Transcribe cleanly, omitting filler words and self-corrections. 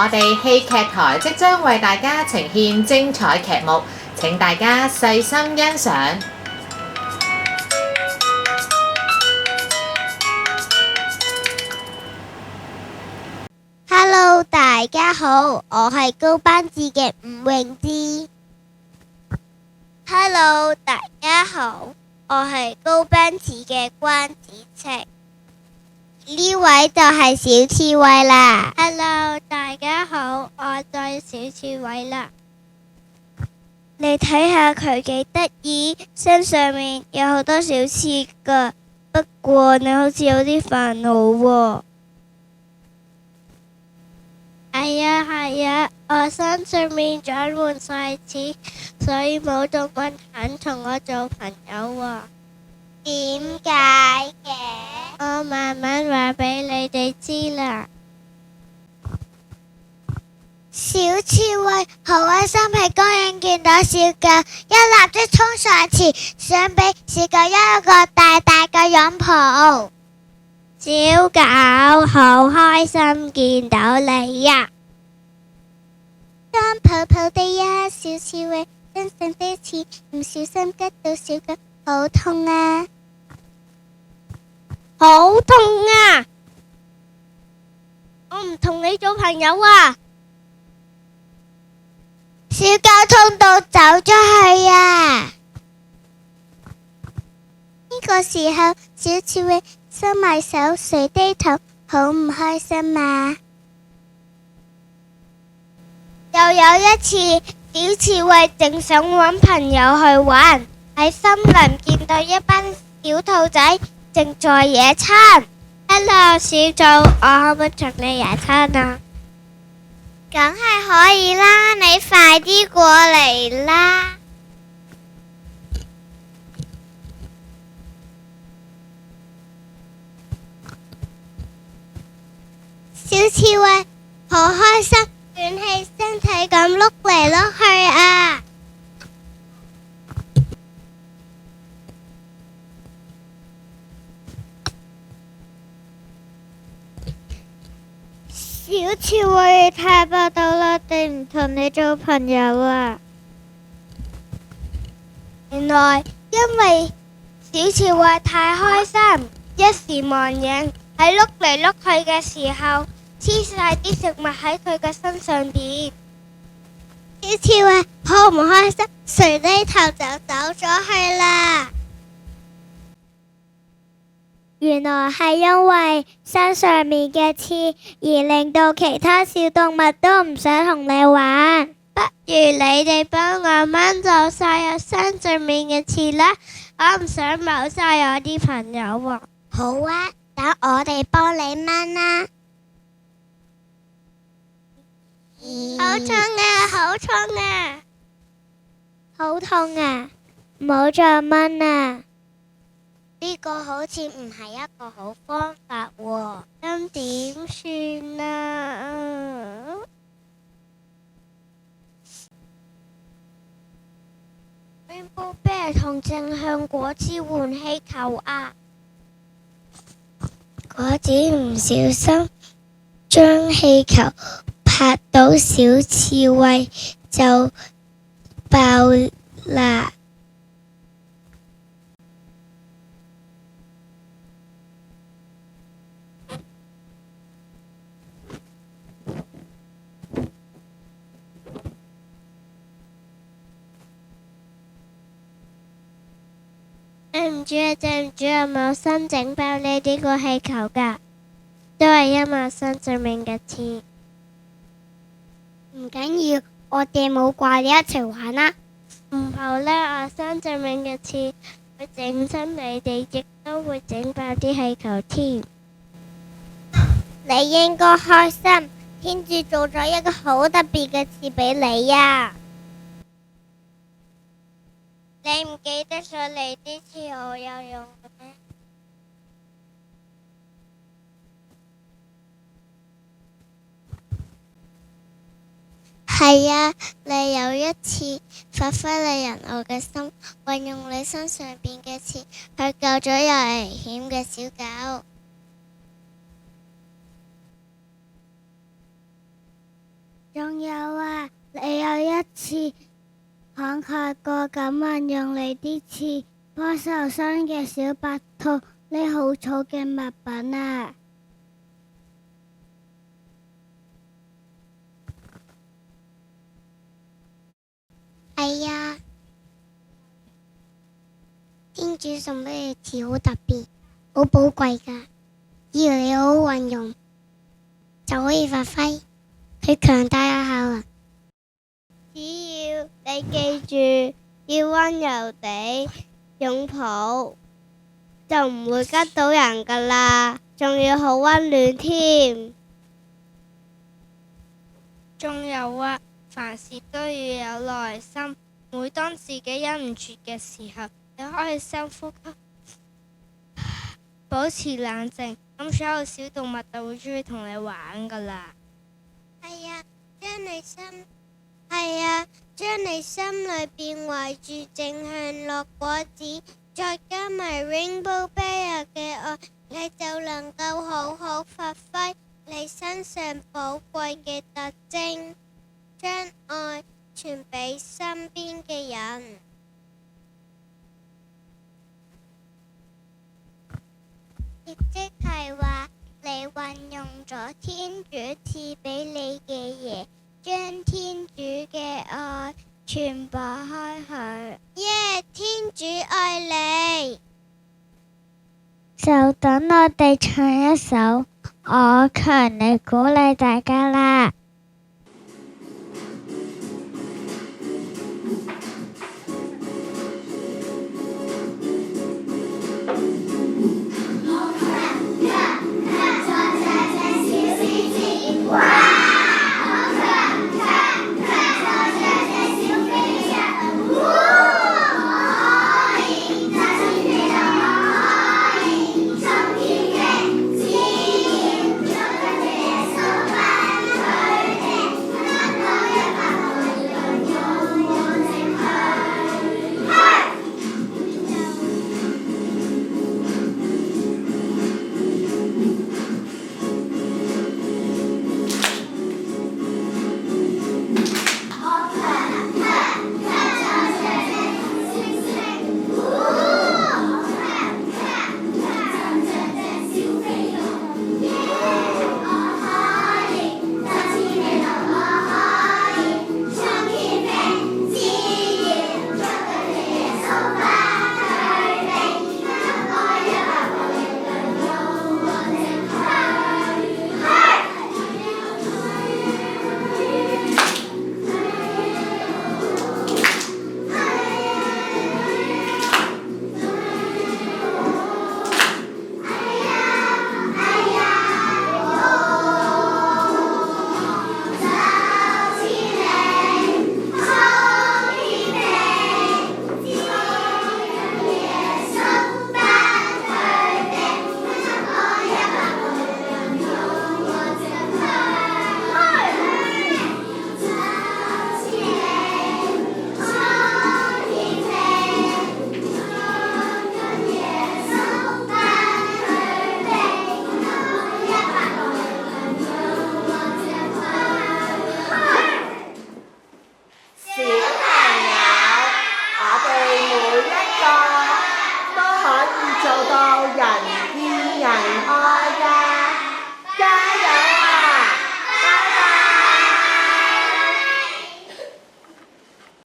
我哋戲劇台即將為大家呈現精彩劇目，請大家細心欣賞。Hello， 大家好，我係高班子嘅吳詠芝。Hello， 大家好，我係高班子嘅關子晴。呢位就係小刺蝟啦。Hello， 大家好，我就係小刺蝟啦。你睇下佢幾得意，身上面有好多小刺㗎。不過你好似有啲煩惱喎。係啊，我身上面長滿晒刺，所以冇動物肯同我做朋友喎。點解嘅？我慢慢話俾你哋知啦。小刺蝟好開心喺公園見到小狗，一立即衝上前，想俾小狗一個大大嘅擁抱。小狗好開心見到你呀！當抱抱地呀，小刺蝟身上的刺唔小心吉到小狗，好痛啊！好痛啊！我唔同你做朋友啊！小狗痛到走咗去啊！呢個時候，小刺蝟收埋手，垂低頭，好唔開心啊！又有一次，小刺蝟正想搵朋友去玩，喺森林見到一班小兔仔正在野餐。Hello， 小兔，我可唔可以同你野餐啊？梗係可以啦，你快啲過嚟啦！小刺蝟好開心，捲起身體咁碌嚟碌去啊！小刺蝟太霸道啦，定唔同你做朋友啊？原來因為小刺蝟太開心，一時忘形，喺碌嚟碌去嘅時候，黐晒啲食物喺佢嘅身上邊。小刺蝟好唔開心，垂低頭就走咗去啦。原來係因為身上面嘅刺而令到其他小動物都唔想同你玩。不如你哋幫我掹走晒我身上面嘅刺啦，我唔想冇晒我啲朋友喎。好啊，等我哋幫你掹啦。好痛啊！好痛啊！好痛啊！唔好再掹啊！呢個好似唔係一個好方法喎，咁點算啊？Rainbow Bear同正向果子換氣球啊！果子唔小心將氣球拍到小刺蝟就爆啦！對唔住啊，冇心整爆你呢個氣球㗎，都係因為我身上面嘅刺。唔緊要，我哋冇掛你一齊玩啦。唔好啦，我身上面嘅刺會整親你哋，亦都會整爆啲氣球添。你應該開心，天主做咗一個好特別嘅刺俾你呀。你唔記得咗你啲刺好有用嘅咩？係啊，你有一次發揮你人愛嘅心，運用你身上邊嘅刺去救咗有危險嘅小狗。仲有啊，你有一次慷慨過咁運用你啲刺幫受傷嘅小白兔呢好草嘅物品啊！係啊，天主送俾你刺好特別，好寶貴噶，只要你好好運用，就可以發揮佢強大嘅效能。只要你記住要溫柔地擁抱，就唔會吉到人噶啦，仲要好溫暖添。仲有啊，凡事都要有耐心。每當自己忍唔住嘅時候，你可以深呼吸，保持冷靜，咁所有小動物就會鍾意同你玩噶啦。係啊，將你心裏邊懷住正向樂果子，再加埋 Rainbow Bear 嘅愛，你就能夠好好發揮你身上寶貴嘅特徵，將愛傳俾身邊嘅人。亦即係話，你運用咗天主賜俾你嘅嘢，將天主嘅愛傳播開去。耶！天主愛你。就等我哋唱一首，我強烈鼓勵大家啦。